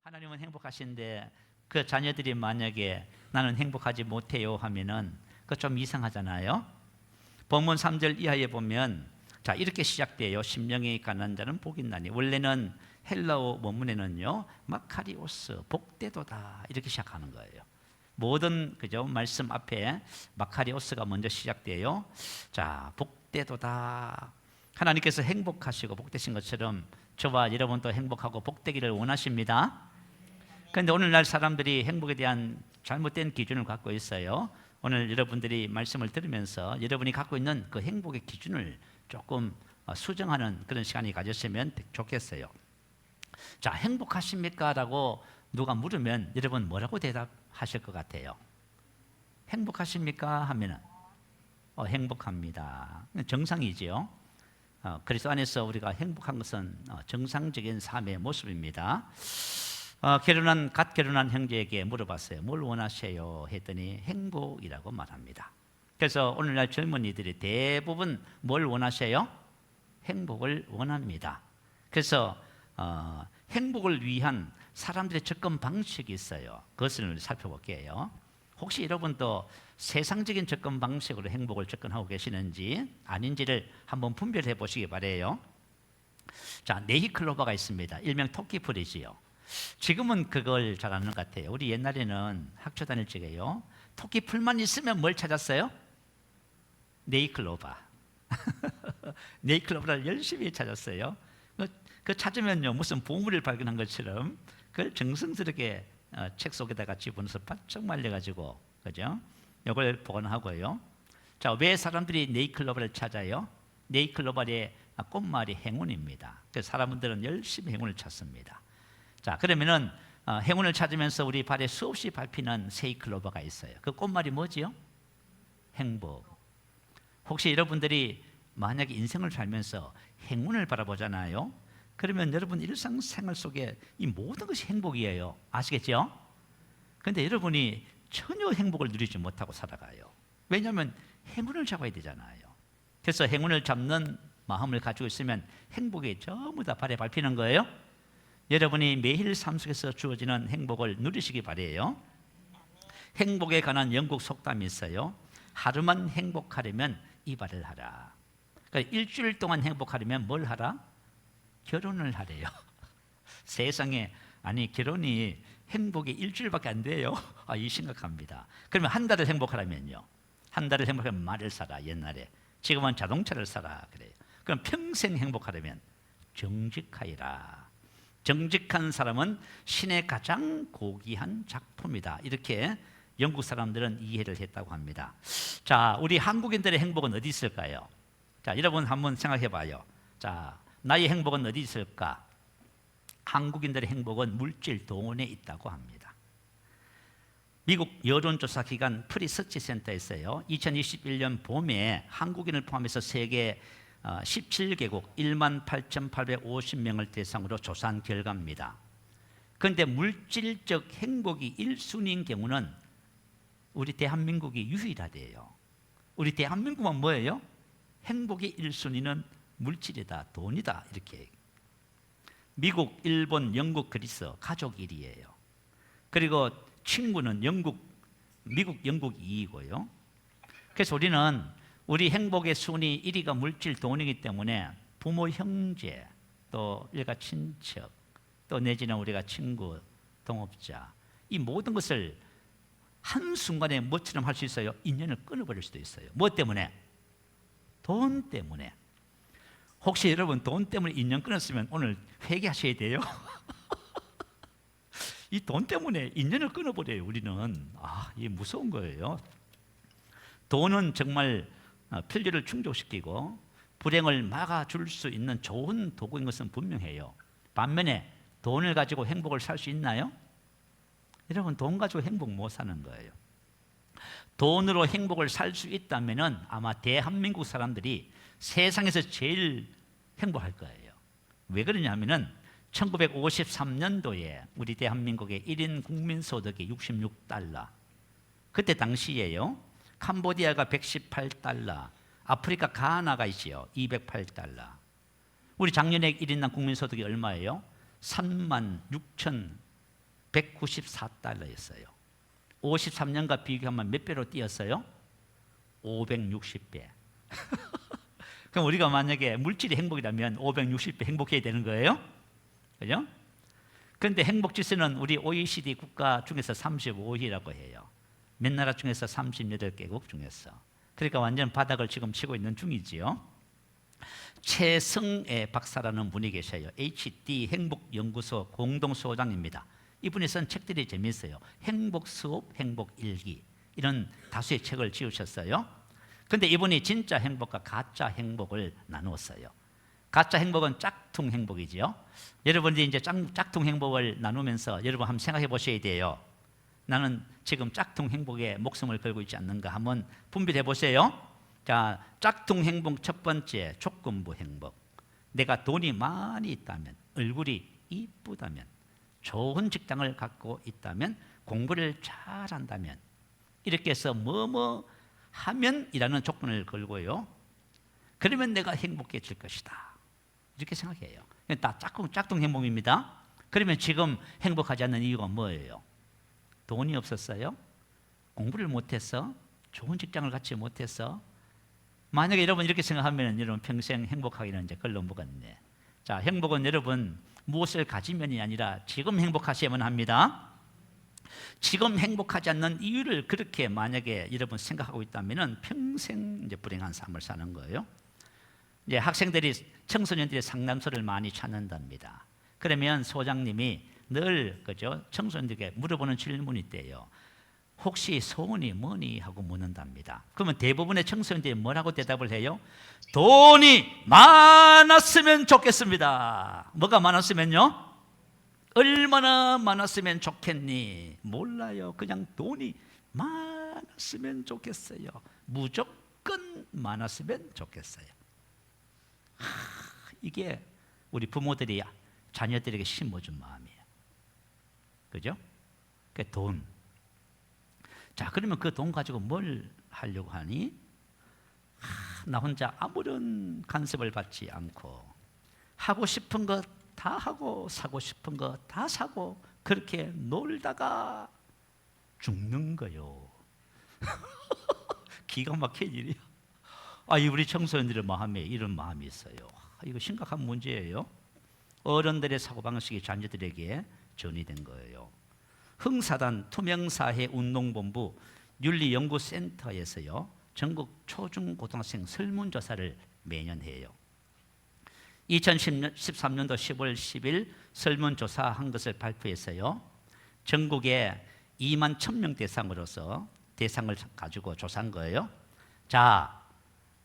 하나님은 행복하신데 그 자녀들이 만약에 나는 행복하지 못해요 하면은 그거 좀 이상하잖아요. 본문 3절 이하에 보면 자 이렇게 시작돼요. 심령이 가난한 자는 복이 있나니. 원래는 헬라어 원문에는요 마카리오스 복되도다 이렇게 시작하는 거예요. 모든 그죠 말씀 앞에 마카리오스가 먼저 시작돼요. 자 복되도다. 하나님께서 행복하시고 복되신 것처럼 저와 여러분도 행복하고 복되기를 원하십니다. 그런데 오늘날 사람들이 행복에 대한 잘못된 기준을 갖고 있어요. 오늘 여러분들이 말씀을 들으면서 여러분이 갖고 있는 그 행복의 기준을 조금 수정하는 그런 시간이 가졌으면 좋겠어요. 자, 행복하십니까? 라고 누가 물으면 여러분 뭐라고 대답하실 것 같아요? 행복하십니까? 하면은 행복합니다. 정상이지요. 그리스도 안에서 우리가 행복한 것은 정상적인 삶의 모습입니다. 갓 결혼한 형제에게 물어봤어요. 뭘 원하세요? 했더니 행복이라고 말합니다. 그래서 오늘날 젊은이들이 대부분 뭘 원하세요? 행복을 원합니다. 그래서 행복을 위한 사람들의 접근 방식이 있어요. 그것을 살펴볼게요. 혹시 여러분도 세상적인 접근 방식으로 행복을 접근하고 계시는지 아닌지를 한번 분별해 보시기 바래요. 자, 네이클로버가 있습니다. 일명 토끼풀이지요. 지금은 그걸 잘 아는 것 같아요. 우리 옛날에는 학교 다닐 적에요 토끼풀만 있으면 뭘 찾았어요? 네이클로버. 네이클로버를 열심히 찾았어요. 그 찾으면요 무슨 보물을 발견한 것처럼 그걸 정성스럽게 책 속에다가 집어넣어서 바짝 말려가지고 그죠? 이걸 보관하고요. 자, 왜 사람들이 네이클로버를 찾아요? 네이클로버의 꽃말이 행운입니다. 그래서 사람들은 열심히 행운을 찾습니다. 자, 그러면은 행운을 찾으면서 우리 발에 수없이 밟히는 세이클로버가 있어요. 그 꽃말이 뭐지요? 행복. 혹시 여러분들이 만약에 인생을 살면서 행운을 바라보잖아요. 그러면 여러분 일상생활 속에 이 모든 것이 행복이에요. 아시겠죠? 그런데 여러분이 전혀 행복을 누리지 못하고 살아가요. 왜냐하면 행운을 잡아야 되잖아요. 그래서 행운을 잡는 마음을 가지고 있으면 행복이 전부 다 발에 밟히는 거예요. 여러분이 매일 삶 속에서 주어지는 행복을 누리시기 바래요. 행복에 관한 영국 속담이 있어요. 하루만 행복하려면 이발을 하라. 그러니까 일주일 동안 행복하려면 뭘 하라? 결혼을 하래요. 세상에 아니 결혼이 행복이 일주일밖에 안 돼요. 이 심각합니다. 그러면 한 달을 행복하려면요. 한 달을 행복하면 말을 사라 옛날에. 지금은 자동차를 사라 그래요. 그럼 평생 행복하려면 정직하여라. 정직한 사람은 신의 가장 고귀한 작품이다. 이렇게 영국 사람들은 이해를 했다고 합니다. 자, 우리 한국인들의 행복은 어디 있을까요? 자, 여러분 한번 생각해 봐요. 자, 나의 행복은 어디 있을까? 한국인들의 행복은 물질 돈에 있다고 합니다. 미국 여론조사 기관 프리서치 센터에서요 2021년 봄에 한국인을 포함해서 세계 17개국 18,850명을 대상으로 조사한 결과입니다. 그런데 물질적 행복이 1순위인 경우는 우리 대한민국이 유일하대요. 우리 대한민국은 뭐예요? 행복의 1순위는 물질이다, 돈이다 이렇게. 미국, 일본, 영국, 그리스 가족 1위예요. 그리고 친구는 미국, 영국 2위고요. 그래서 우리는 우리 행복의 순위 1위가 물질, 돈이기 때문에 부모, 형제, 또 일가 친척, 또 내지는 우리가 친구, 동업자 이 모든 것을 한순간에 뭐처럼 할 수 있어요? 인연을 끊어버릴 수도 있어요. 뭐 때문에? 돈 때문에. 혹시 여러분 돈 때문에 인연 끊었으면 오늘 회개하셔야 돼요. 이 돈 때문에 인연을 끊어버려요. 우리는 이게 무서운 거예요. 돈은 정말 필요를 충족시키고 불행을 막아줄 수 있는 좋은 도구인 것은 분명해요. 반면에 돈을 가지고 행복을 살 수 있나요? 여러분 돈 가지고 행복 못 사는 거예요. 돈으로 행복을 살 수 있다면 아마 대한민국 사람들이 세상에서 제일 행복할 거예요. 왜 그러냐면은 1953년도에 우리 대한민국의 1인 국민소득이 66달러. 그때 당시에요. 캄보디아가 118달러, 아프리카 가나가 있지요. 208달러. 우리 작년에 1인당 국민소득이 얼마예요? 36,000 194달러였어요. 53년과 비교하면 몇 배로 뛰었어요? 560배. 그럼 우리가 만약에 물질이 행복이라면 560배 행복해야 되는 거예요. 그죠? 그런데 행복 지수는 우리 OECD 국가 중에서 35위라고 해요. 몇 나라 중에서 38개국 중에서. 그러니까 완전 바닥을 지금 치고 있는 중이지요. 최성애 박사라는 분이 계셔요. HD 행복연구소 공동소장입니다. 이분이 쓴 책들이 재미있어요. 행복수업, 행복일기 이런 다수의 책을 지으셨어요. 그런데 이분이 진짜 행복과 가짜 행복을 나누었어요. 가짜 행복은 짝퉁 행복이지요. 여러분들이 이제 짝퉁 행복을 나누면서 여러분 한번 생각해 보셔야 돼요. 나는 지금 짝퉁 행복에 목숨을 걸고 있지 않는가 한번 분별해 보세요. 자, 짝퉁 행복 첫 번째, 조건부 행복. 내가 돈이 많이 있다면, 얼굴이 이쁘다면, 좋은 직장을 갖고 있다면, 공부를 잘한다면, 이렇게 해서 뭐뭐 하면이라는 조건을 걸고요. 그러면 내가 행복해질 것이다. 이렇게 생각해요. 다 짝퉁 행복입니다. 그러면 지금 행복하지 않는 이유가 뭐예요? 돈이 없었어요? 공부를 못해서? 좋은 직장을 갖지 못해서? 만약에 여러분 이렇게 생각하면 여러분 평생 행복하기는 이제 걸러 먹었네. 자, 행복은 여러분 무엇을 가지면이 아니라 지금 행복하셔야만 합니다. 지금 행복하지 않는 이유를 그렇게 만약에 여러분 생각하고 있다면 평생 이제 불행한 삶을 사는 거예요. 이제 학생들이 청소년들의 상담소를 많이 찾는답니다. 그러면 소장님이 늘 그죠 청소년들에게 물어보는 질문이 있대요. 혹시 소원이 뭐니 하고 묻는답니다. 그러면 대부분의 청소년들이 뭐라고 대답을 해요? 돈이 많았으면 좋겠습니다. 뭐가 많았으면요? 얼마나 많았으면 좋겠니? 몰라요. 그냥 돈이 많았으면 좋겠어요. 무조건 많았으면 좋겠어요. 이게 우리 부모들이 자녀들에게 심어준 마음이에요. 그죠? 그 돈. 자, 그러면 그 돈 가지고 뭘 하려고 하니? 나 혼자 아무런 간섭을 받지 않고 하고 싶은 것 다 하고 사고 싶은 거 다 사고 그렇게 놀다가 죽는 거요. 기가 막힌 일이야. 우리 청소년들의 마음에 이런 마음이 있어요. 이거 심각한 문제예요. 어른들의 사고방식이 자녀들에게 전이된 거예요. 흥사단 투명사회운동본부 윤리연구센터에서요 전국 초중고등학생 설문조사를 매년 해요. 2013년도 10월 10일 설문조사한 것을 발표했어요. 전국에 2만 1,000명 대상을 가지고 조사한 거예요. 자,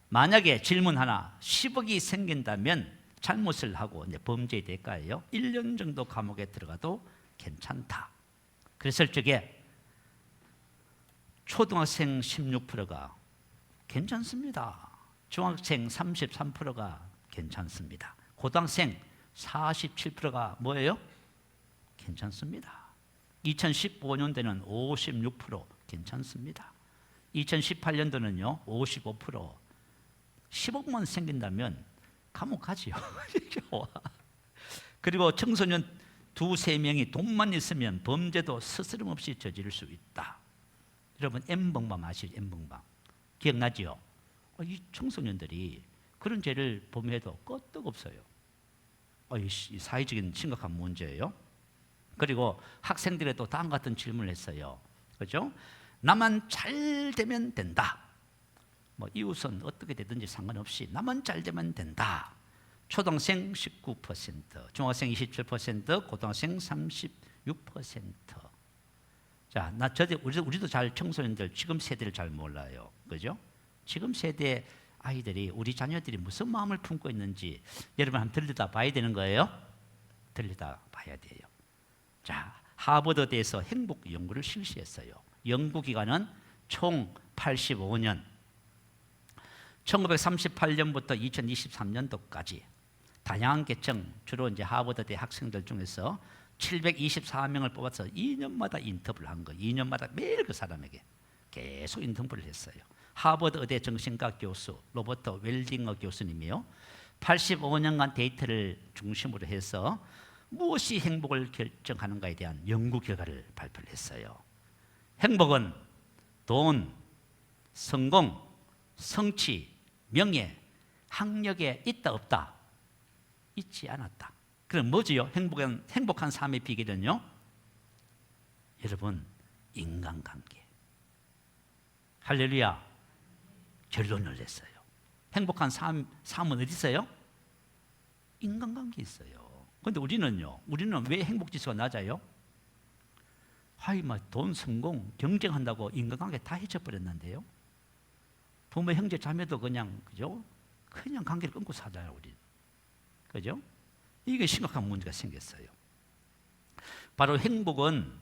만약에 질문 하나 10억이 생긴다면 잘못을 하고 이제 범죄의 대가예요. 1년 정도 감옥에 들어가도 괜찮다. 그랬을 적에 초등학생 16%가 괜찮습니다. 중학생 33%가 괜찮습니다. 고등학생 47%가 뭐예요? 괜찮습니다. 2015년도에는 56% 괜찮습니다. 2018년도는요 55%. 10억만 생긴다면 감옥 가지요. 그리고 청소년 2-3명이 돈만 있으면 범죄도 스스럼 없이 저지를 수 있다. 여러분 N번방 아시죠? N번방 기억나지요? 이 청소년들이 그런 죄를 범해도 끄떡없어요. 이 사회적인 심각한 문제예요. 그리고 학생들에도 다음 같은 질문을 했어요. 그렇죠? 나만 잘 되면 된다. 이웃은 어떻게 되든지 상관없이 나만 잘 되면 된다. 초등학생 19%, 중학생 27%, 고등학생 36%. 자, 우리도 잘 청소년들 지금 세대를 잘 몰라요. 그죠? 지금 세대 아이들이 우리 자녀들이 무슨 마음을 품고 있는지 여러분 한번 들여다 봐야 되는 거예요. 들여다 봐야 돼요. 자, 하버드대에서 행복 연구를 실시했어요. 연구 기간은 총 85년. 1938년부터 2023년도까지 다양한 계층, 주로 이제 하버드대 학생들 중에서 724명을 뽑아서 2년마다 인터뷰를 한 거예요. 2년마다 매일 그 사람에게 계속 인터뷰를 했어요. 하버드 의대 정신과 교수 로버트 웰딩어 교수님이요. 85년간 데이터를 중심으로 해서 무엇이 행복을 결정하는가에 대한 연구 결과를 발표를 했어요. 행복은 돈, 성공, 성취, 명예, 학력에 있다 없다? 있지 않았다. 그럼 뭐지요? 행복한 삶의 비결은요? 여러분, 인간관계. 할렐루야. 결론을 냈어요. 행복한 삶은 어디 있어요? 인간관계 있어요. 그런데 우리는요, 우리는 왜 행복지수가 낮아요? 돈, 성공, 경쟁한다고 인간관계 다 해쳐버렸는데요. 부모, 형제, 자매도 그냥, 그죠? 그냥 관계를 끊고 살아요, 우리. 그죠? 이게 심각한 문제가 생겼어요. 바로 행복은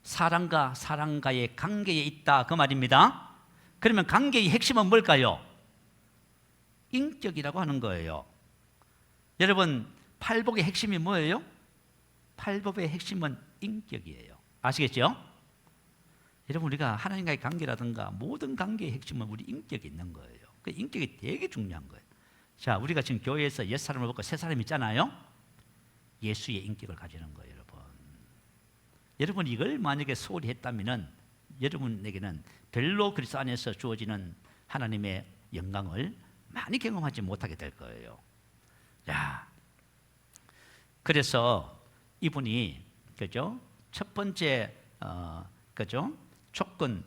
사람과 사람과의 관계에 있다, 그 말입니다. 그러면 관계의 핵심은 뭘까요? 인격이라고 하는 거예요. 여러분, 팔복의 핵심이 뭐예요? 팔복의 핵심은 인격이에요. 아시겠죠? 여러분, 우리가 하나님과의 관계라든가 모든 관계의 핵심은 우리 인격이 있는 거예요. 그 인격이 되게 중요한 거예요. 자, 우리가 지금 교회에서 옛 사람을 먹고 새 사람 있잖아요. 예수의 인격을 가지는 거예요, 여러분. 여러분, 이걸 만약에 소홀히 했다면은 여러분에게는 별로 그리스도 안에서 주어지는 하나님의 영광을 많이 경험하지 못하게 될 거예요. 자, 그래서 이분이, 그죠? 첫 번째, 그죠? 조건,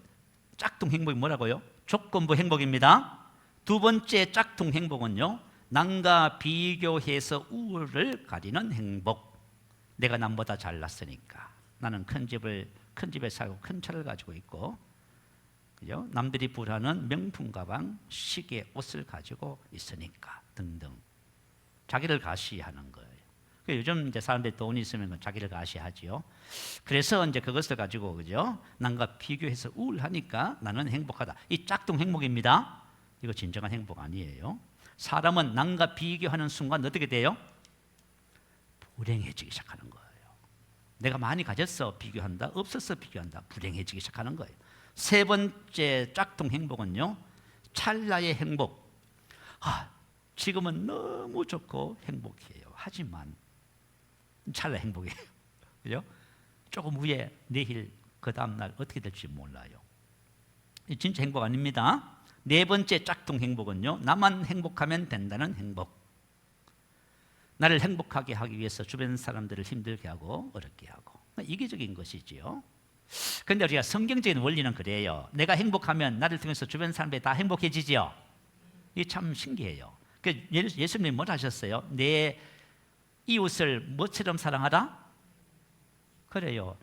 짝퉁 행복이 뭐라고요? 조건부 행복입니다. 두 번째 짝퉁 행복은요, 남과 비교해서 우월을 가리는 행복. 내가 남보다 잘났으니까. 나는 큰 집에 살고 큰 차를 가지고 있고, 그죠? 남들이 부르는 명품 가방, 시계, 옷을 가지고 있으니까 등등. 자기를 가시하는 거예요. 요즘 이제 사람들이 돈이 있으면 자기를 가시하지요. 그래서 이제 그것을 가지고, 그죠? 남과 비교해서 우울하니까 나는 행복하다. 이 짝퉁 행복입니다. 이거 진정한 행복 아니에요. 사람은 남과 비교하는 순간 어떻게 돼요? 불행해지기 시작하는 거예요. 내가 많이 가졌어, 비교한다. 없었어, 비교한다. 불행해지기 시작하는 거예요. 세 번째 짝퉁 행복은요, 찰나의 행복. 지금은 너무 좋고 행복해요. 하지만 찰나 행복이에요. 그죠? 조금 후에 내일 그 다음날 어떻게 될지 몰라요. 이 진짜 행복 아닙니다. 네 번째 짝퉁 행복은요, 나만 행복하면 된다는 행복. 나를 행복하게 하기 위해서 주변 사람들을 힘들게 하고 어렵게 하고, 이기적인 것이지요. 그런데 우리가 성경적인 원리는 그래요. 내가 행복하면 나를 통해서 주변 사람들이 다 행복해지지요. 이게 참 신기해요. 예수님이 뭘 하셨어요? 내 이웃을 뭐처럼 사랑하라? 그래요.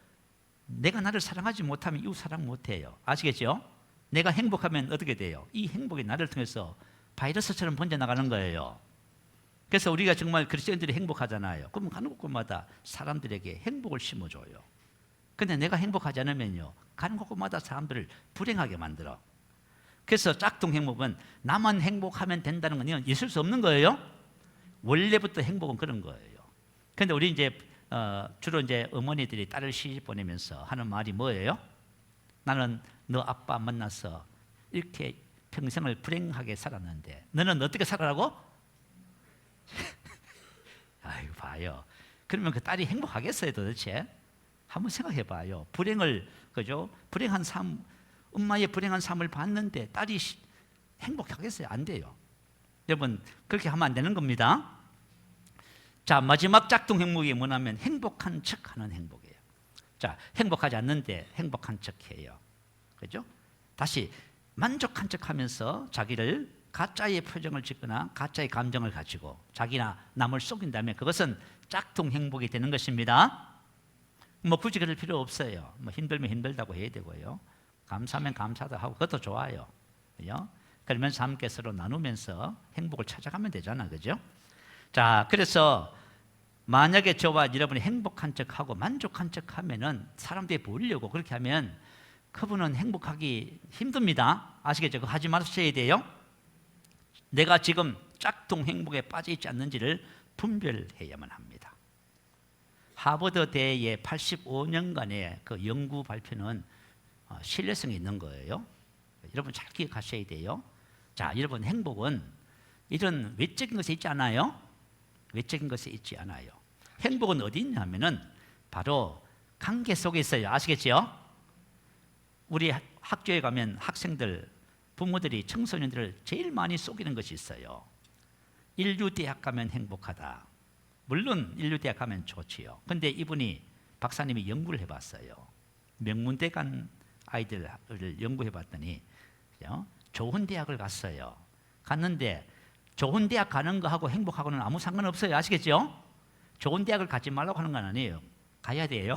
내가 나를 사랑하지 못하면 이웃 사랑 못해요. 아시겠죠? 내가 행복하면 어떻게 돼요? 이 행복이 나를 통해서 바이러스처럼 번져나가는 거예요. 그래서 우리가 정말 그리스도인들이 행복하잖아요. 그러면 가는 곳마다 사람들에게 행복을 심어줘요. 근데 내가 행복하지 않으면요, 가는 곳마다 사람들을 불행하게 만들어. 그래서 짝퉁 행복은 나만 행복하면 된다는 건 있을 수 없는 거예요. 원래부터 행복은 그런 거예요. 그런데 우리 이제 주로 이제 어머니들이 딸을 시집 보내면서 하는 말이 뭐예요? 나는 너 아빠 만나서 이렇게 평생을 불행하게 살았는데 너는 어떻게 살아라고? 아이고, 봐요. 그러면 그 딸이 행복하겠어요, 도대체? 한번 생각해 봐요. 그죠? 불행한 삶, 엄마의 불행한 삶을 봤는데 딸이 행복하겠어요? 안 돼요. 여러분, 그렇게 하면 안 되는 겁니다. 자, 마지막 짝퉁 행복이 뭐냐면 행복한 척하는 행복이에요. 자, 행복하지 않는데 행복한 척해요. 그죠? 다시 만족한 척하면서 자기를 가짜의 표정을 짓거나 가짜의 감정을 가지고 자기나 남을 속인다면 그것은 짝퉁 행복이 되는 것입니다. 굳이 그럴 필요 없어요. 힘들면 힘들다고 해야 되고요. 감사하면 감사하다 하고 그것도 좋아요. 그죠? 그러면서 함께 서로 나누면서 행복을 찾아가면 되잖아. 그죠? 자, 그래서 만약에 저와 여러분이 행복한 척하고 만족한 척하면은 사람들이 보려고 그렇게 하면 그분은 행복하기 힘듭니다. 아시겠죠? 그거 하지 마셔야 돼요. 내가 지금 짝퉁 행복에 빠져 있지 않는지를 분별해야만 합니다. 하버드대의 85년간의 그 연구 발표는 신뢰성이 있는 거예요. 여러분 잘 기억하셔야 돼요. 자, 여러분, 행복은 이런 외적인 것에 있지 않아요. 외적인 것에 있지 않아요. 행복은 어디 있냐면은 바로 관계 속에 있어요. 아시겠죠? 우리 학교에 가면 학생들, 부모들이 청소년들을 제일 많이 속이는 것이 있어요. 인류대학 가면 행복하다. 물론 인류대학 가면 좋지요. 근데 이분이 박사님이 연구를 해봤어요. 명문대 간 아이들을 연구해봤더니 좋은 대학을 갔어요. 갔는데 좋은 대학 가는 거하고 행복하고는 아무 상관없어요. 아시겠죠? 좋은 대학을 가지 말라고 하는 건 아니에요. 가야 돼요.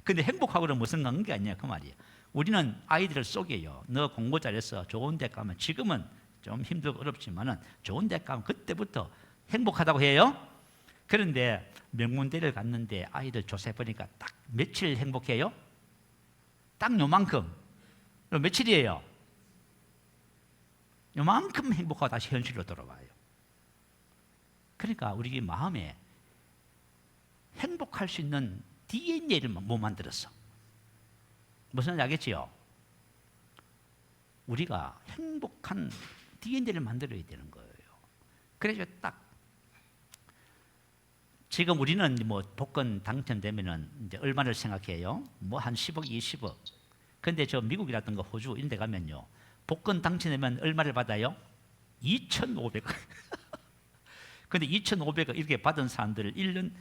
근데 행복하고는 무슨 관계가 있냐 그 말이에요. 우리는 아이들을 속여요. 너 공부 잘해서 좋은 대학 가면, 지금은 좀 힘들고 어렵지만은 좋은 대학 가면 그때부터 행복하다고 해요. 그런데 명문대를 갔는데 아이들 조사해 보니까 딱 며칠 행복해요? 딱 요만큼. 며칠이에요? 요만큼 행복하고 다시 현실로 돌아와요. 그러니까 우리 마음에 행복할 수 있는 DNA를 못 만들었어. 무슨 말인지 알겠지요? 우리가 행복한 DNA를 만들어야 되는 거예요. 그래서 딱 지금 우리는 뭐 복권 당첨되면은 이제 얼마를 생각해요? 뭐 한 10억, 20억. 근데 저 미국이라든가 호주 이런 데 가면요, 복권 당첨되면 얼마를 받아요? 2,500억. 근데 2,500억 이렇게 받은 사람들을 1년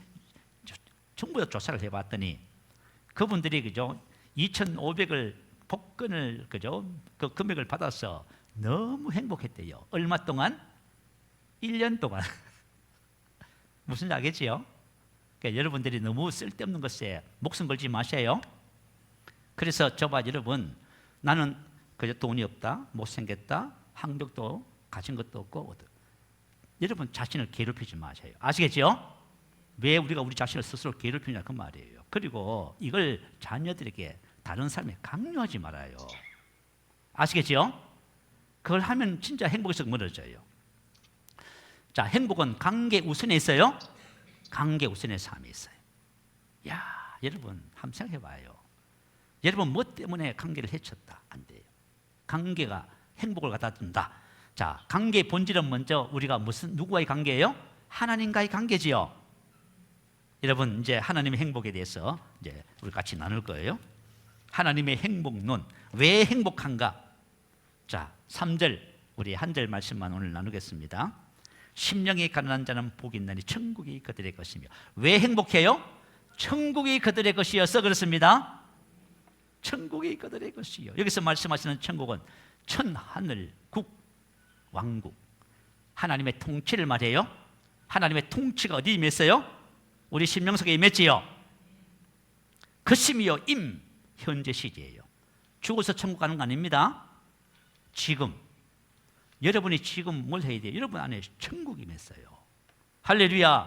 전부 다 조사를 해봤더니 그분들이 그죠, 2,500을 복권을 그죠, 그 금액을 받아서 너무 행복했대요. 얼마 동안? 1년 동안. 무슨 지 알겠지요? 그러니까 여러분들이 너무 쓸데없는 것에 목숨 걸지 마세요. 그래서 저봐 여러분, 나는 그저 돈이 없다, 못생겼다, 학력도 가진 것도 없고, 여러분 자신을 괴롭히지 마세요. 아시겠죠? 왜 우리가 우리 자신을 스스로 괴롭히냐 그 말이에요. 그리고 이걸 자녀들에게 다른 사람에 강요하지 말아요. 아시겠죠? 그걸 하면 진짜 행복에서 멀어져요. 자, 행복은 관계 우선에 있어요. 관계 우선의 삶이 있어요. 야, 여러분 한번 생각해 봐요. 여러분 뭐 때문에 관계를 해쳤다? 안 돼요. 관계가 행복을 갖다 준다. 자, 관계의 본질은 먼저 우리가 누구와의 관계예요? 하나님과의 관계지요. 여러분 이제 하나님의 행복에 대해서 이제 우리 같이 나눌 거예요. 하나님의 행복론, 왜 행복한가? 자, 3절 우리 한 절 말씀만 오늘 나누겠습니다. 심령이 가난한 자는 복이 있나니 천국이 그들의 것이며. 왜 행복해요? 천국이 그들의 것이어서 그렇습니다. 천국이 그들의 것이요. 여기서 말씀하시는 천국은 천하늘 국 왕국, 하나님의 통치를 말해요. 하나님의 통치가 어디에 임했어요? 우리 심령 속에 임했지요. 그 심이요 임, 현재 시제예요. 죽어서 천국 가는 거 아닙니다. 지금 여러분이 지금 뭘 해야 돼요? 여러분 안에 천국이 임했어요. 할렐루야.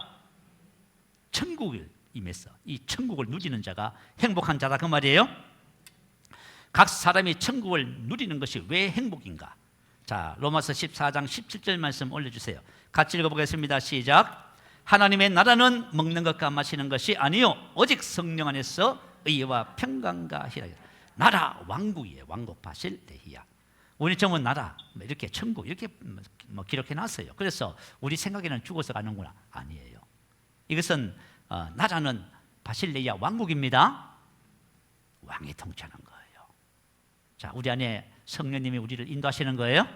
천국을 임했어. 이 천국을 누리는 자가 행복한 자다 그 말이에요. 각 사람이 천국을 누리는 것이 왜 행복인가? 자, 로마서 14장 17절 말씀 올려주세요. 같이 읽어보겠습니다. 시작. 하나님의 나라는 먹는 것과 마시는 것이 아니요 오직 성령 안에서 의와 평강과 희락이라. 나라 왕국이에요. 왕국 바실 레히야. 우리 전문 나라 이렇게 천국 이렇게 뭐 기록해 놨어요. 그래서 우리 생각에는 죽어서 가는구나. 아니에요. 이것은 나라는 바실레이아 왕국입니다. 왕이 통치하는 거예요. 자, 우리 안에 성령님이 우리를 인도하시는 거예요.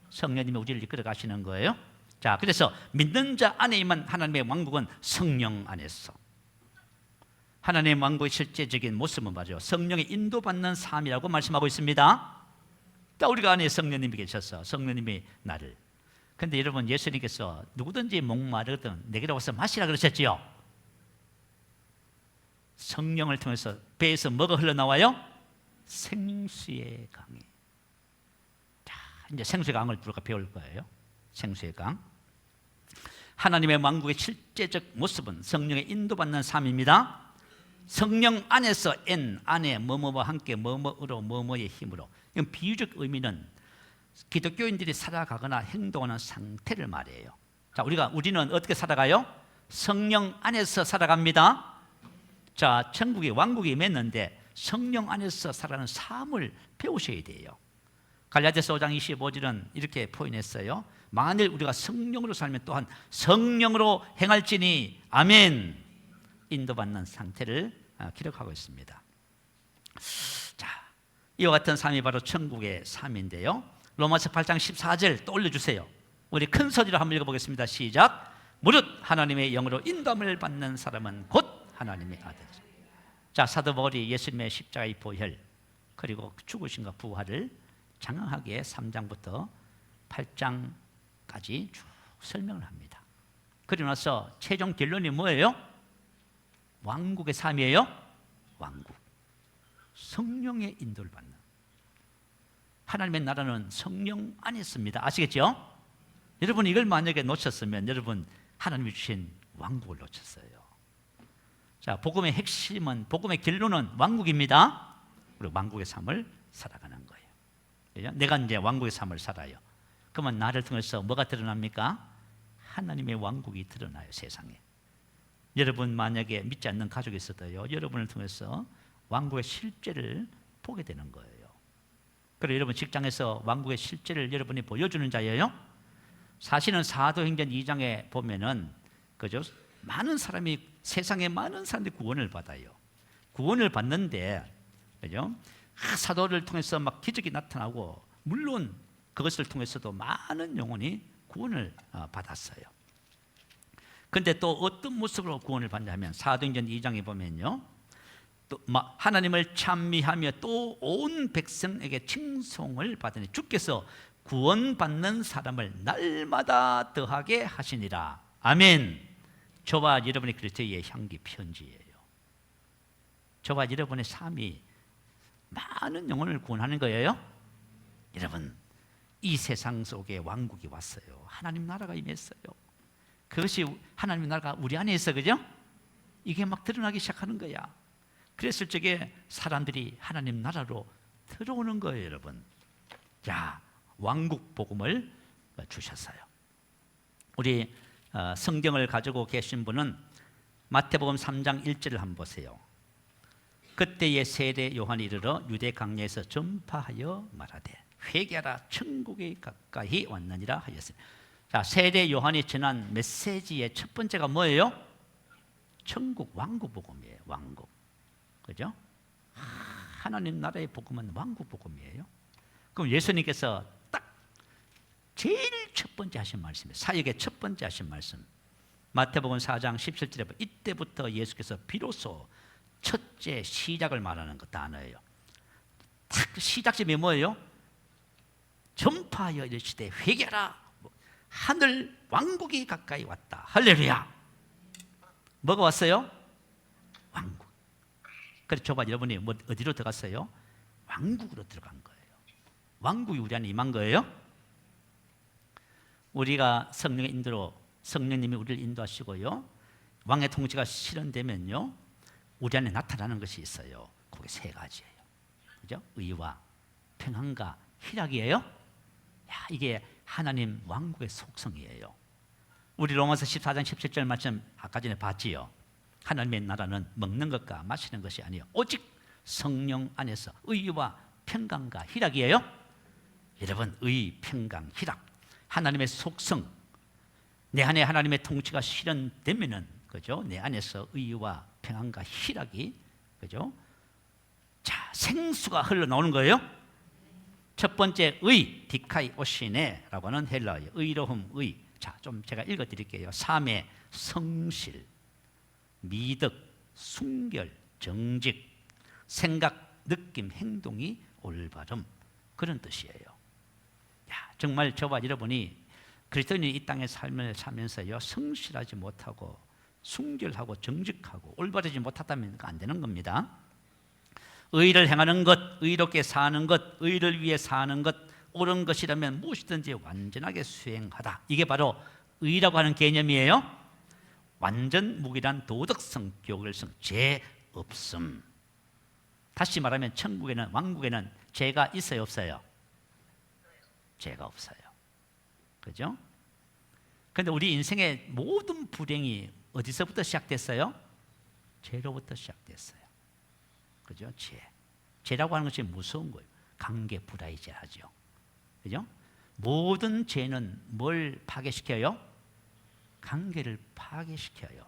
성령님이 우리를 이끌어 가시는 거예요. 자, 그래서 믿는 자 안에 임한 하나님의 왕국은 성령 안에서. 하나님의 왕국의 실제적인 모습은 말이죠, 성령의 인도받는 삶이라고 말씀하고 있습니다. 또 우리가 안에 성령님이 계셔서 성령님이 나를. 근데 여러분, 예수님께서 누구든지 목마르든 내게로 와서 마시라 그러셨지요. 성령을 통해서 배에서 뭐가 흘러나와요? 생수의 강이. 자, 이제 생수의 강을 우리가 배울 거예요. 생수의 강. 하나님의 왕국의 실제적 모습은 성령의 인도받는 삶입니다. 성령 안에서 N 안에 뭐뭐와 함께 뭐뭐로 뭐뭐의 힘으로. 이건 비유적 의미는 기독교인들이 살아가거나 행동하는 상태를 말해요. 자, 우리는 어떻게 살아가요? 성령 안에서 살아갑니다. 자, 천국이 왕국이 임했는데 성령 안에서 살아가는 삶을 배우셔야 돼요. 갈라디아서 5장 25절은 이렇게 표현했어요. 만일 우리가 성령으로 살면 또한 성령으로 행할지니 아멘. 인도받는 상태를 기록하고 있습니다. 자, 이와 같은 삶이 바로 천국의 삶인데요. 로마서 8장 14절 또 올려주세요. 우리 큰 소리로 한번 읽어보겠습니다. 시작. 무릇 하나님의 영으로 인도함을 받는 사람은 곧 하나님의 아들. 자, 사도 바울이 예수님의 십자가의 보혈 그리고 죽으심과 부활을 장황하게 3장부터 8장까지 쭉 설명을 합니다. 그리고 나서 최종 결론이 뭐예요? 왕국의 삶이에요. 왕국. 성령의 인도를 받는. 하나님의 나라는 성령 안에 있습니다. 아시겠죠? 여러분 이걸 만약에 놓쳤으면 여러분 하나님이 주신 왕국을 놓쳤어요. 자, 복음의 핵심은, 복음의 결론은 왕국입니다. 그리고 왕국의 삶을 살아가는 거예요. 내가 이제 왕국의 삶을 살아요. 그러면 나를 통해서 뭐가 드러납니까? 하나님의 왕국이 드러나요, 세상에. 여러분 만약에 믿지 않는 가족이 있어도요, 여러분을 통해서 왕국의 실제를 보게 되는 거예요. 그리고 여러분 직장에서 왕국의 실제를 여러분이 보여주는 자예요. 사실은 사도행전 2장에 보면은 그죠? 많은 사람이, 세상에 많은 사람들이 구원을 받아요. 구원을 받는데 그죠? 사도를 통해서 막 기적이 나타나고, 물론 그것을 통해서도 많은 영혼이 구원을 받았어요. 근데 또 어떤 모습으로 구원을 받냐면 사도행전 2장에 보면요, 또 하나님을 찬미하며 또 온 백성에게 칭송을 받으니 주께서 구원받는 사람을 날마다 더하게 하시니라. 아멘. 저와 여러분의 그리스도의 향기 편지예요. 저와 여러분의 삶이 많은 영혼을 구원하는 거예요. 여러분, 이 세상 속에 왕국이 왔어요. 하나님 나라가 임했어요. 그것이 하나님 나라가 우리 안에 있어, 그죠? 이게 막 드러나기 시작하는 거야. 그랬을 적에 사람들이 하나님 나라로 들어오는 거예요, 여러분. 자, 왕국 복음을 주셨어요. 우리 성경을 가지고 계신 분은 마태복음 3장 1절을 한번 보세요. 그때의 세례 요한이 이르러 유대 강야에서 전파하여 말하되 회개하라 천국이 가까이 왔느니라 하였어요. 자, 세례 요한이 전한 메시지의 첫 번째가 뭐예요? 천국 왕국 복음이에요. 왕국. 그죠? 하나님 나라의 복음은 왕국 복음이에요. 그럼 예수님께서 딱 제일 첫 번째 하신 말씀이에요. 사역의 첫 번째 하신 말씀. 마태복음 4장 17절에 이때부터 예수께서 비로소 첫째 시작을 말하는 그 단어예요. 딱 시작점이 뭐예요? 전파하여 이르시되 회개하라. 하늘 왕국이 가까이 왔다. 할렐루야. 뭐가 왔어요? 왕국. 그래서 저와 여러분이 어디로 들어갔어요? 왕국으로 들어간 거예요. 왕국이 우리 안에 임한 거예요. 우리가 성령의 인도로, 성령님이 우리를 인도하시고요, 왕의 통치가 실현되면요, 우리 안에 나타나는 것이 있어요. 그게 세 가지예요. 그죠? 의와 평안과 희락이에요. 야, 이게 하나님 왕국의 속성이에요. 우리 로마서 14장 17절 말씀 아까 전에 봤지요. 하나님의 나라는 먹는 것과 마시는 것이 아니에요. 오직 성령 안에서 의와 평강과 희락이에요. 여러분, 의, 평강, 희락, 하나님의 속성, 내 안에 하나님의 통치가 실현되면은, 그죠? 내 안에서 의와 평안과 희락이, 그죠? 자, 생수가 흘러나오는 거예요. 첫 번째 의, 디카이 오시네라고 하는 헬라어예요. 의로움, 의. 자, 좀 제가 읽어드릴게요. 삶의 성실, 미덕, 순결, 정직, 생각, 느낌, 행동이 올바름, 그런 뜻이에요. 야, 정말 저와 여러분이 그리스도인이 이 땅의 삶을 살면서요, 성실하지 못하고 순결하고 정직하고 올바르지 못하다면 안 되는 겁니다. 의를 행하는 것, 의롭게 사는 것, 의를 위해 사는 것, 옳은 것이라면 무엇이든지 완전하게 수행하다. 이게 바로 의라고 하는 개념이에요. 완전 무기란 도덕성, 교결성, 죄 없음. 다시 말하면 천국에는, 왕국에는 죄가 있어요, 없어요? 죄가 없어요. 그죠? 그런데 우리 인생의 모든 불행이 어디서부터 시작됐어요? 죄로부터 시작됐어요. 그죠? 죄. 죄라고 하는 것이 무서운 거예요. 강계 불화이죄하죠. 그죠? 모든 죄는 뭘 파괴시켜요? 관계를 파괴시켜요.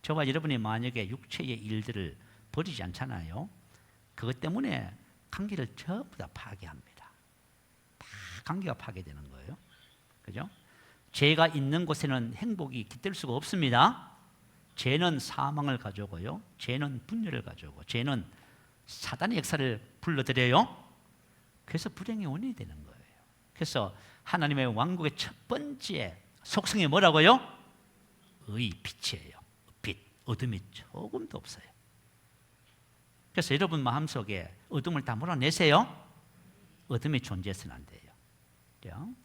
저와 여러분이 만약에 육체의 일들을 버리지 않잖아요. 그것 때문에 관계를 전부 다 파괴합니다. 다 관계가 파괴되는 거예요. 그죠? 죄가 있는 곳에는 행복이 깃들 수가 없습니다. 죄는 사망을 가져오고요. 죄는 분열을 가져오고, 죄는 사단의 역사를 불러들여요. 그래서 불행의 원인이 되는 거예요. 그래서 하나님의 왕국의 첫 번째 속성이 뭐라고요? 의, 빛이에요. 빛, 어둠이 조금도 없어요. 그래서 여러분 마음속에 어둠을 다 몰아내세요. 어둠이 존재해서는 안 돼요.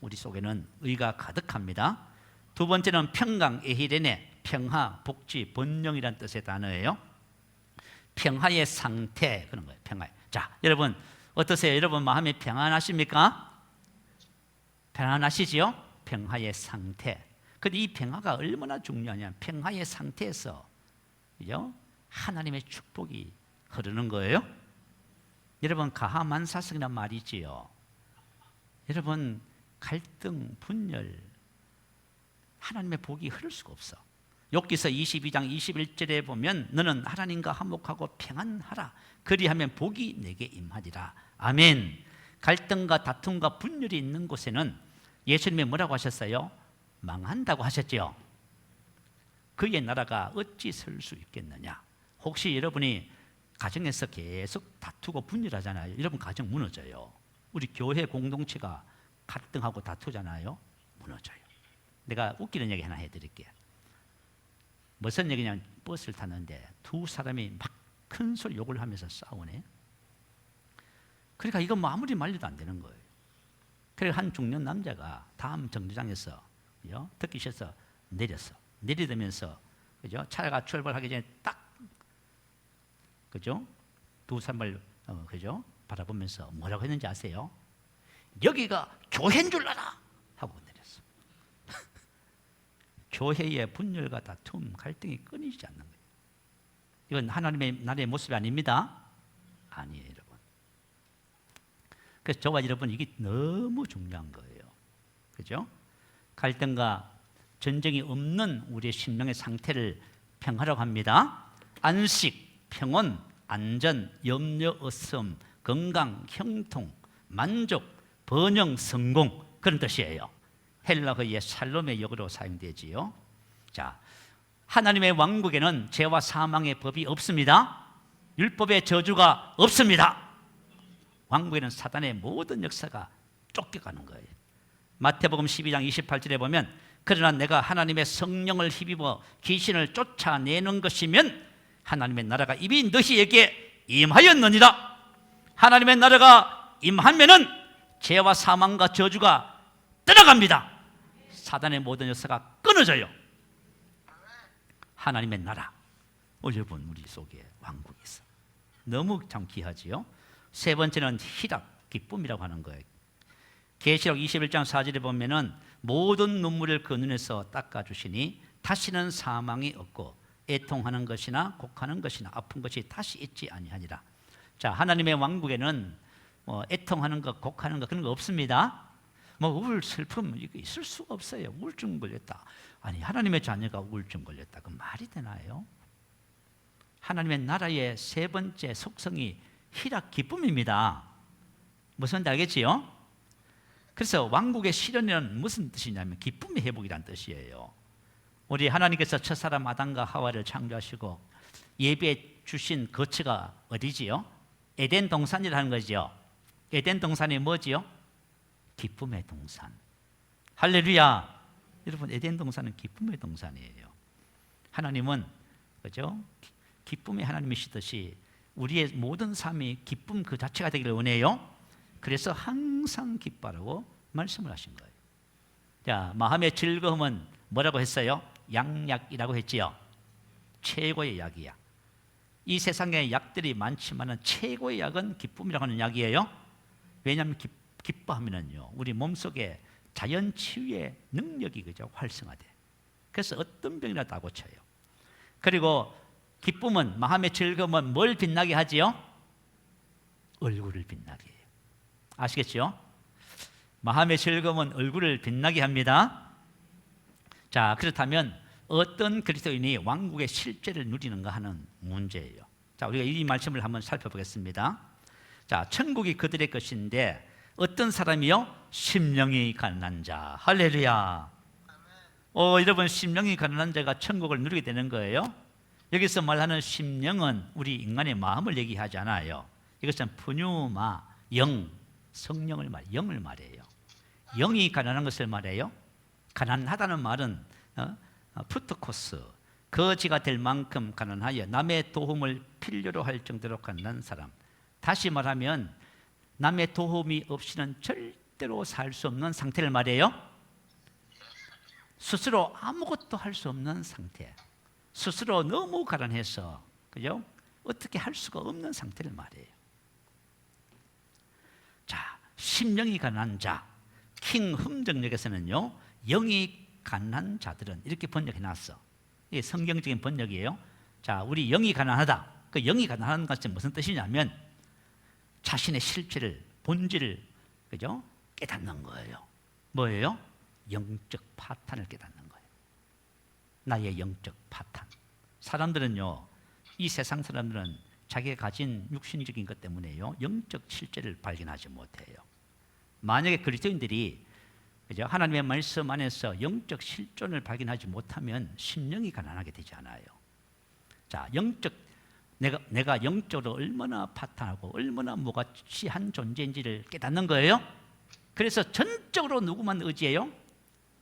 우리 속에는 의가 가득합니다. 두 번째는 평강, 에히레네, 평화, 복지, 번영이라는 뜻의 단어예요. 평화의 상태, 그런 거예요. 평화. 자, 여러분 어떠세요? 여러분 마음이 평안하십니까? 평안하시지요? 평화의 상태. 근데 이 평화가 얼마나 중요하냐면 평화의 상태에서, 그죠? 하나님의 축복이 흐르는 거예요. 여러분 가하만사성이란 말이지요. 여러분 갈등, 분열, 하나님의 복이 흐를 수가 없어. 욥기서 22장 21절에 보면 너는 하나님과 화목하고 평안하라. 그리하면 복이 내게 임하리라. 아멘. 갈등과 다툼과 분열이 있는 곳에는 예수님이 뭐라고 하셨어요? 망한다고 하셨죠. 그의 나라가 어찌 설 수 있겠느냐. 혹시 여러분이 가정에서 계속 다투고 분열하잖아요. 여러분 가정 무너져요. 우리 교회 공동체가 갈등하고 다투잖아요. 무너져요. 내가 웃기는 얘기 하나 해드릴게요. 무슨 얘기냐면 버스를 탔는데 두 사람이 막 큰 소리 욕을 하면서 싸우네. 그러니까 이건 뭐 아무리 말려도 안 되는 거예요. 그래서 한 중년 남자가 다음 정류장에서 듣기 싫어서 내렸어. 내리면서 그죠? 차가 출발하기 전에 딱 그죠? 두 사람을 그죠? 바라보면서 뭐라고 했는지 아세요? 여기가 교회인 줄 알아! 하고 내렸어. 교회의 분열과 다툼, 갈등이 끊이지 않는 거예요. 이건 하나님의 나라의 모습이 아닙니다. 아니에요, 여러분. 그래서 저와 여러분 이게 너무 중요한 거예요. 그죠? 갈등과 전쟁이 없는 우리의 심령의 상태를 평화라고 합니다. 안식, 평온, 안전, 염려 없음, 건강, 형통, 만족, 번영, 성공, 그런 뜻이에요. 헬라어의 샬롬의 역으로 사용되지요. 자, 하나님의 왕국에는 죄와 사망의 법이 없습니다. 율법의 저주가 없습니다. 왕국에는 사단의 모든 역사가 쫓겨가는 거예요. 마태복음 12장 28절에 보면 그러나 내가 하나님의 성령을 힘입어 귀신을 쫓아내는 것이면 하나님의 나라가 이미 너희에게 임하였느니라. 하나님의 나라가 임하면은 죄와 사망과 저주가 떠나갑니다. 사단의 모든 역사가 끊어져요. 하나님의 나라, 여러분 우리 속에 왕국이 있어. 너무 참 귀하지요. 세 번째는 희락, 기쁨이라고 하는 거예요. 계시록 21장 4절에 보면은 모든 눈물을 그 눈에서 닦아주시니 다시는 사망이 없고 애통하는 것이나 곡하는 것이나 아픈 것이 다시 있지 아니하니라. 자, 하나님의 왕국에는 애통하는 것, 곡하는 것 그런 거 없습니다. 우울, 슬픔 이거 있을 수가 없어요. 우울증 걸렸다. 아니 하나님의 자녀가 우울증 걸렸다. 그 말이 되나요? 하나님의 나라의 세 번째 속성이 희락, 기쁨입니다. 무슨 말인지 알겠지요? 그래서 왕국의 실현은 무슨 뜻이냐면 기쁨의 회복이란 뜻이에요. 우리 하나님께서 첫사람 아담과 하와를 창조하시고 예비해 주신 거처가 어디지요? 에덴 동산이라는 거죠. 에덴 동산이 뭐지요? 기쁨의 동산. 할렐루야. 여러분 에덴 동산은 기쁨의 동산이에요. 하나님은 그죠? 기쁨의 하나님이시듯이 우리의 모든 삶이 기쁨 그 자체가 되기를 원해요. 그래서 항상 기뻐라고 말씀을 하신 거예요. 자, 마음의 즐거움은 뭐라고 했어요? 양약이라고 했지요. 최고의 약이야. 이 세상에 약들이 많지만 최고의 약은 기쁨이라고 하는 약이에요. 왜냐하면 기뻐하면은요 우리 몸속에 자연 치유의 능력이 그죠 활성화돼. 그래서 어떤 병이라도 다 고쳐요. 그리고 기쁨은 마음의 즐거움은 뭘 빛나게 하지요? 얼굴을 빛나게 해요. 아시겠죠? 마음의 즐거움은 얼굴을 빛나게 합니다. 자, 그렇다면 어떤 그리스도인이 왕국의 실제를 누리는가 하는 문제예요. 자, 우리가 이 말씀을 한번 살펴보겠습니다. 자, 천국이 그들의 것인데 어떤 사람이요? 심령이 가난한 자. 할렐루야. 여러분, 심령이 가난한 자가 천국을 누리게 되는 거예요. 여기서 말하는 심령은 우리 인간의 마음을 얘기하지 않아요. 이것은 푸뉴마, 영, 성령을 영을 말해요. 영이 가난한 것을 말해요. 가난하다는 말은 푸트코스, 거지가 될 만큼 가난하여 남의 도움을 필요로 할 정도로 가난한 사람. 다시 말하면 남의 도움이 없이는 절대로 살 수 없는 상태를 말해요. 스스로 아무것도 할 수 없는 상태. 스스로 너무 가난해서, 그죠? 어떻게 할 수가 없는 상태를 말해요. 자, 심령이 가난한 자. 킹 흠정역에서는요, 영이 가난한 자들은 이렇게 번역해 놨어. 이게 성경적인 번역이에요. 자, 우리 영이 가난하다. 그 영이 가난한 것은 무슨 뜻이냐면 자신의 실체를, 본질을, 그죠? 깨닫는 거예요. 뭐예요? 영적 파탄을 깨닫는 거예요. 나의 영적 파탄. 사람들은요, 이 세상 사람들은 자기가 가진 육신적인 것 때문에요, 영적 실체를 발견하지 못해요. 만약에 그리스도인들이, 그죠? 하나님의 말씀 안에서 영적 실존을 발견하지 못하면 심령이 가난하게 되지 않아요. 자, 내가 영적으로 얼마나 파탄하고 얼마나 무가치한 존재인지를 깨닫는 거예요. 그래서 전적으로 누구만 의지해요?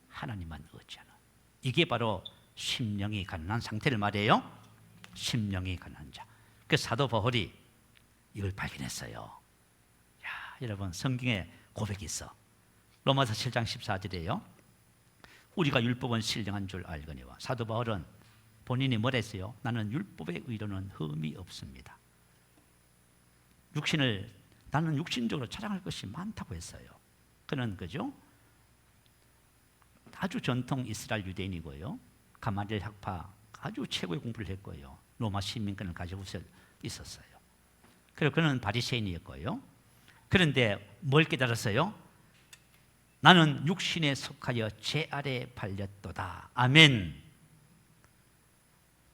하나님만 의지하는. 이게 바로 심령이 가난한 상태를 말해요. 심령이 가난한 자. 그 사도 바울이 이걸 발견했어요. 야, 여러분, 성경에 고백이 있어. 로마서 7장 14절이에요. 우리가 율법은 신령한 줄 알거니와. 사도 바울은 본인이 뭐랬어요? 나는 율법의 의로는 흠이 없습니다. 나는 육신적으로 자랑할 것이 많다고 했어요. 그는, 그죠? 아주 전통 이스라엘 유대인이고요. 가말리엘 학파 아주 최고의 공부를 했고요. 로마 시민권을 가지고 있었어요. 그리고 그는 바리새인이었고요. 그런데 뭘 깨달았어요? 나는 육신에 속하여 죄 아래 발렸도다. 아멘.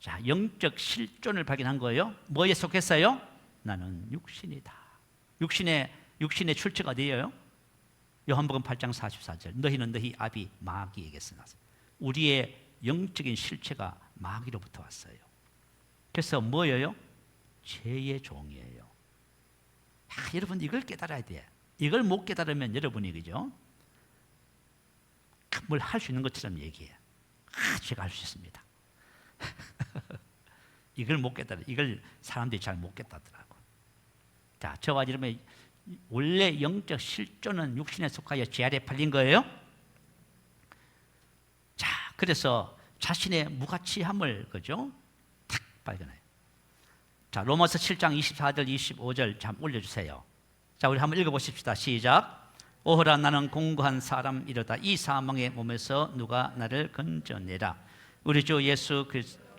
자, 영적 실존을 발견한 거예요. 뭐에 속했어요? 나는 육신이다. 육신의 출처가 어디예요? 요한복음 8장 44절. 너희는 너희 아비 마귀에게서 났어. 우리의 영적인 실체가 마귀로부터 왔어요. 그래서 뭐예요? 죄의 종이에요. 여러분, 이걸 깨달아야 돼. 이걸 못 깨달으면 여러분이, 그죠? 뭘 할 수 있는 것처럼 얘기해. 제가 할 수 있습니다. 이걸 못 깨달아. 이걸 사람들이 잘 못 깨닫더라고. 자, 저와 여러분의 원래 영적 실존은 육신에 속하여 죄 아래 팔린 거예요. 자, 그래서 자신의 무가치함을, 그죠? 탁 발견해요. 자, 로마서 7장 24절 25절 참 올려주세요. 자, 우리 한번 읽어보십시다. 시작. 오호라, 나는 공고한 사람이로다. 이 사망의 몸에서 누가 나를 건져내라. 우리 주 예수 그리스도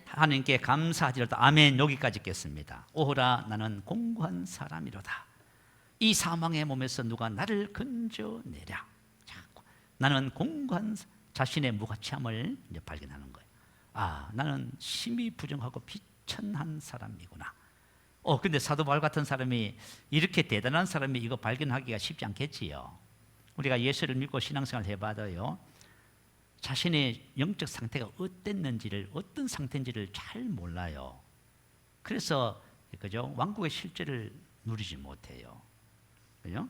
하나님께 감사하리로다. 아멘. 여기까지 읽겠습니다. 오호라, 나는 공고한 사람이로다. 이 사망의 몸에서 누가 나를 건져내랴. 나는 공고한 자신의 무가치함을 이제 발견하는 거예요. 아, 나는 심히 부정하고 비천한 사람이구나. 근데 사도 바울 같은 사람이, 이렇게 대단한 사람이 이거 발견하기가 쉽지 않겠지요. 우리가 예수를 믿고 신앙생활 해봐도요, 자신의 영적 상태가 어땠는지를, 어떤 상태인지를 잘 몰라요. 그래서, 그죠? 왕국의 실제를 누리지 못해요. 그죠?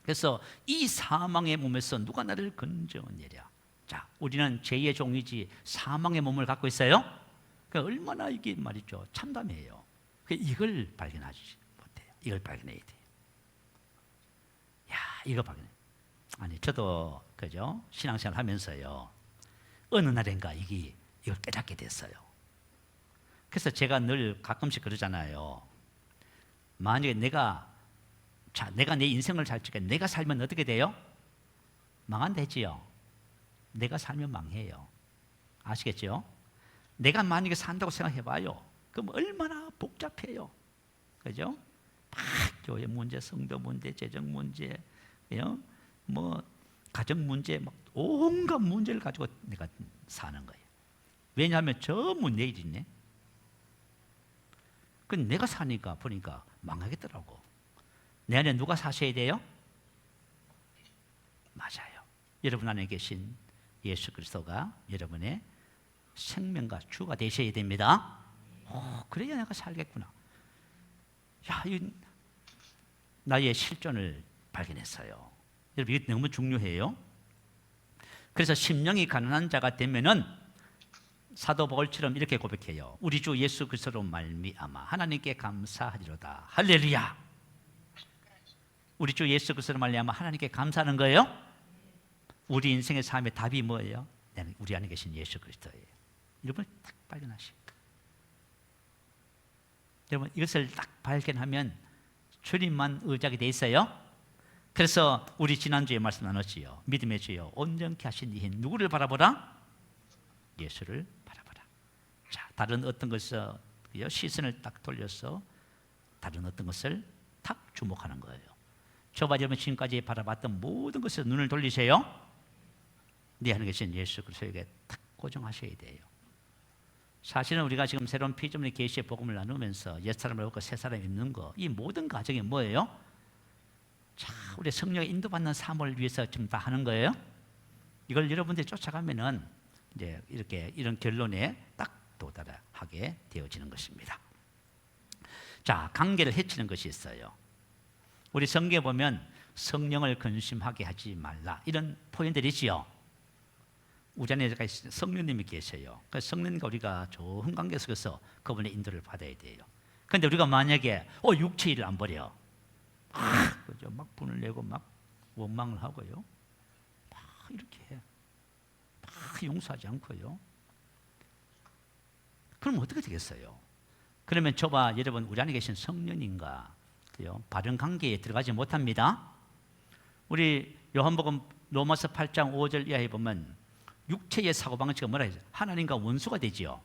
그래서 이 사망의 몸에서 누가 나를 건져내랴. 자, 우리는 죄의 종이지 사망의 몸을 갖고 있어요. 그러니까 얼마나 이게 말이죠, 참담해요. 이걸 발견하지 못해요. 이걸 발견해야 돼요. 야, 이거 발견해. 아니, 저도, 그죠? 신앙생활 하면서요, 어느 날인가 이걸 깨닫게 됐어요. 그래서 제가 늘 가끔씩 그러잖아요. 만약에 내가 내 인생을 살 적에 내가 살면 어떻게 돼요? 망한다지요. 내가 살면 망해요. 아시겠죠? 내가 만약에 산다고 생각해봐요. 그럼 얼마나 복잡해요. 그죠? 교회 문제, 성도 문제, 재정 문제, 뭐 가정 문제, 막 온갖 문제를 가지고 내가 사는 거예요. 왜냐하면 전부 내일이네. 그 내가 사니까 보니까 망하겠더라고. 내 안에 누가 사셔야 돼요? 맞아요. 여러분 안에 계신 예수 그리스도가 여러분의 생명과 주가 되셔야 됩니다. 그래야 내가 살겠구나. 야, 나의 실존을 발견했어요. 여러분 이게 너무 중요해요. 그래서 심령이 가난한 자가 되면은 사도 바울처럼 이렇게 고백해요. 우리 주 예수 그리스도로 말미암아 하나님께 감사하리로다. 할렐루야. 우리 주 예수 그리스도로 말미암아 하나님께 감사하는 거예요. 우리 인생의 삶의 답이 뭐예요? 우리 안에 계신 예수 그리스도예요. 여러분 딱 발견하시고, 여러분 이것을 딱 발견하면 주님만 의지하게 돼 있어요. 그래서 우리 지난주에 말씀 나눴지요. 믿음의 주여 온전케 하신 이인 누구를 바라보라? 예수를 바라보라. 자, 다른 어떤 것을 시선을 딱 돌려서 다른 어떤 것을 딱 주목하는 거예요. 저와 여러분 지금까지 바라봤던 모든 것에 눈을 돌리세요. 네 안에 계신 예수 그리스도에게 딱 고정하셔야 돼요. 사실은 우리가 지금 새로운 피조물의 계시의 복음을 나누면서 옛 사람을 얻고 새 사람을 입는 거, 이 모든 과정이 뭐예요? 자, 우리 성령의 인도받는 삶을 위해서 지금 다 하는 거예요. 이걸 여러분들이 쫓아가면은 이제 이렇게 이런 결론에 딱 도달하게 되어지는 것입니다. 자, 관계를 해치는 것이 있어요. 우리 성경에 보면 성령을 근심하게 하지 말라 이런 표현들이 있지요. 우리 안에 성령님이 계셔요. 그래서 성령님과 우리가 좋은 관계 속에서 그분의 인도를 받아야 돼요. 그런데 우리가 만약에 육체의 일을 안 버려, 그죠? 막 분을 내고 막 원망을 하고요, 막 이렇게 해, 막 용서하지 않고요. 그럼 어떻게 되겠어요? 그러면 저와 여러분 우리 안에 계신 성령님과 바른 관계에 들어가지 못합니다. 우리 요한복음 로마서 8장 5절 이하에 보면 육체의 사고방식은 뭐라 해요? 하나님과 원수가 되지요.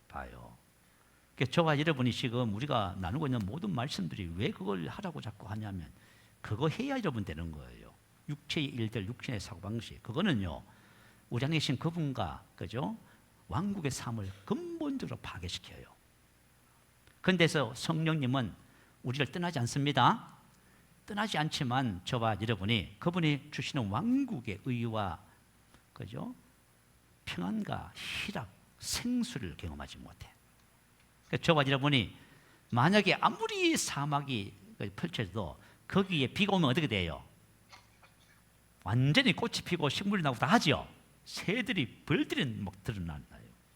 봐요. 그러니까 저와 여러분이 지금 우리가 나누고 있는 모든 말씀들이 왜 그걸 하라고 자꾸 하냐면 그거 해야 여러분 되는 거예요. 육체의 일들, 육체의 사고방식, 그거는요 우리 안에 계신 그분과, 그죠? 왕국의 삶을 근본적으로 파괴시켜요. 그런데서 성령님은 우리를 떠나지 않습니다. 떠나지 않지만 저와 여러분이 그분이 주시는 왕국의 의와, 그죠? 평안과 희락, 생수를 경험하지 못해. 그러니까 저와 여러분이 만약에 아무리 사막이 펼쳐져도 거기에 비가 오면 어떻게 돼요? 완전히 꽃이 피고 식물이 나고 다 하죠. 새들이, 벌들이 막 드러나요.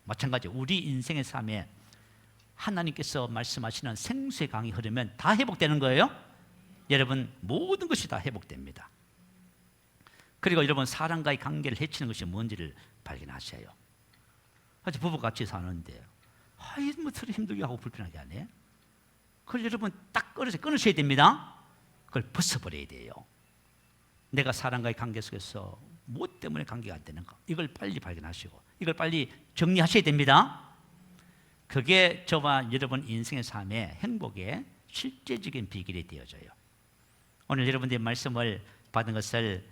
마찬가지 우리 인생의 삶에 하나님께서 말씀하시는 생수의 강이 흐르면 다 회복되는 거예요. 여러분 모든 것이 다 회복됩니다. 그리고 여러분 사람과의 관계를 해치는 것이 뭔지를 발견하셔요. 아주 부부같이 사는데 뭐 서로 힘들게 하고 불편하게 하네. 그걸 여러분 딱 끊으셔야 됩니다. 그걸 벗어버려야 돼요. 내가 사람과의 관계 속에서 뭐 때문에 관계가 안 되는가, 이걸 빨리 발견하시고 이걸 빨리 정리하셔야 됩니다. 그게 저와 여러분 인생의 삶의 행복의 실제적인 비결이 되어져요. 오늘 여러분들의 말씀을 받은 것을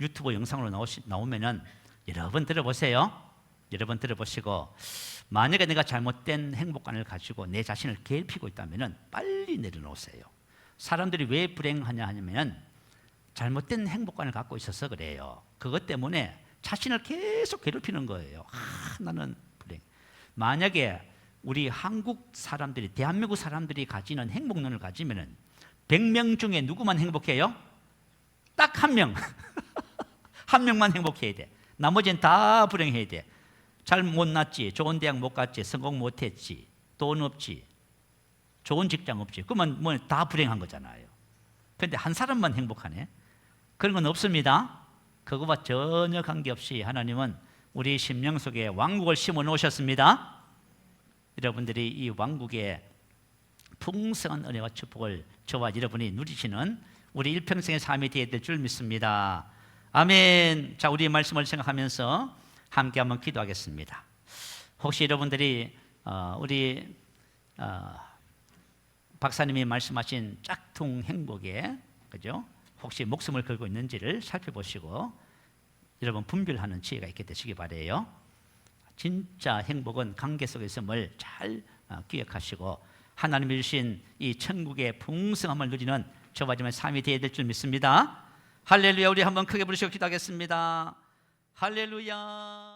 유튜브 영상으로 나오면은 여러분 들어보세요. 여러분 들어보시고 만약에 내가 잘못된 행복관을 가지고 내 자신을 괴롭히고 있다면은 빨리 내려놓으세요. 사람들이 왜 불행하냐 하냐면 잘못된 행복관을 갖고 있어서 그래요. 그것 때문에 자신을 계속 괴롭히는 거예요. 나는 불행. 만약에 우리 한국 사람들이, 대한민국 사람들이 가지는 행복론을 가지면은 100명 중에 누구만 행복해요? 딱 한 명. 한 명만 행복해야 돼. 나머지는 다 불행해야 돼. 잘 못 났지, 좋은 대학 못 갔지, 성공 못 했지, 돈 없지, 좋은 직장 없지. 그러면 뭐 다 불행한 거잖아요. 그런데 한 사람만 행복하네. 그런 건 없습니다. 그거와 전혀 관계없이 하나님은 우리 심령 속에 왕국을 심어 놓으셨습니다. 여러분들이 이 왕국의 풍성한 은혜와 축복을 저와 여러분이 누리시는 우리 일평생의 삶이 되어야 될 줄 믿습니다. 아멘. 자, 우리 말씀을 생각하면서 함께 한번 기도하겠습니다. 혹시 여러분들이 우리 박사님이 말씀하신 짝퉁 행복에, 그죠? 혹시 목숨을 걸고 있는지를 살펴보시고 여러분 분별하는 지혜가 있게 되시기 바래요. 진짜 행복은 관계 속에 있음을 잘 기억하시고 하나님이 주신 이 천국의 풍성함을 누리는 저와 여러분의 삶이 되어야 될 줄 믿습니다. 할렐루야. 우리 한번 크게 부르시고 기도하겠습니다. 할렐루야.